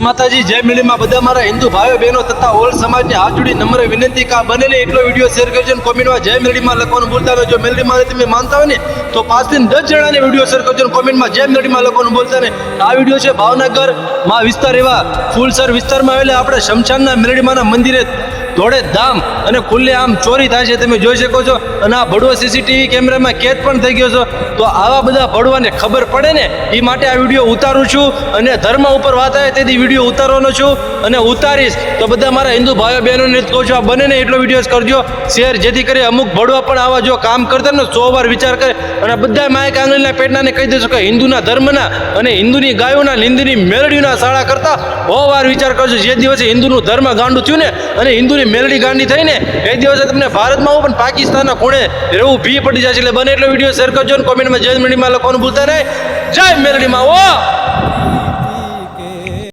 માતાજી જય મેળીમાં બધા મારા હિન્દુ ભાઈઓ બહેનો તથા ઓલ સમાજને હાથ જોડી નમ્ર વિનંતી કા બનેને એટલો વિડીયો શેર કરજો અને કોમેન્ટમાં જય મેળીમાં લખવાનું ભૂલતા નહીં. જો મેળીમાં તમે માનતા હોય ને તો 5 થી 10 જણાને વિડીયો શેર કરજો અને કોમેન્ટમાં જય મેળીમાં લખવાનું ભૂલતા નહીં. આ વિડીયો છે ભાવનગર માં વિસ્તાર એવા ફૂલસર વિસ્તારમાં આવેલા આપણે શમશાનના મેળીમાના મંદિરે દોડે ધામ અને ખુલ્લે આમ ચોરી થાય છે તમે જોઈ શકો છો. અને આ ભડવો સીસીટીવી કેમેરામાં કેદ પણ થઈ ગયો છો. તો આવા બધા ભડવાને ખબર પડે ને એ માટે આ વિડીયો ઉતારું છું અને ધર્મ ઉપર વાત આવે તેથી વિડીયો ઉતારવાનો છું અને ઉતારીશ. તો બધા મારા હિન્દુ ભાઈઓ બહેનોને કહું છું આ બને ને એટલો વિડીયો કરજો શેર, જેથી કરી અમુક ભડવા પણ આવા જો કામ કરતા ને 100 વાર વિચાર કરે અને બધા માયક આંગળીના પેટનાને કહી દેશો કે હિન્દુના ધર્મના અને હિન્દુની ગાયોના હિન્દુની મેલડીઓના શાળા કરતા 100 વાર વિચાર કરજો. જે દિવસે હિન્દુનું ધર્મ ગાંડું થયું ને અને હિન્દુની મેલડી ગાંડી થઈ ને એ દિવસે તમને ભારતમાં પણ પાકિસ્તાનના ખૂણે રહેવું ભી પડી જાય છે. એટલે બને એટલો વિડીયો શેર કરજો અને કોમેન્ટમાં જય મેલડીમાં લખવાનું ભૂલતા નહીં. જય મેલડીમાં ઓ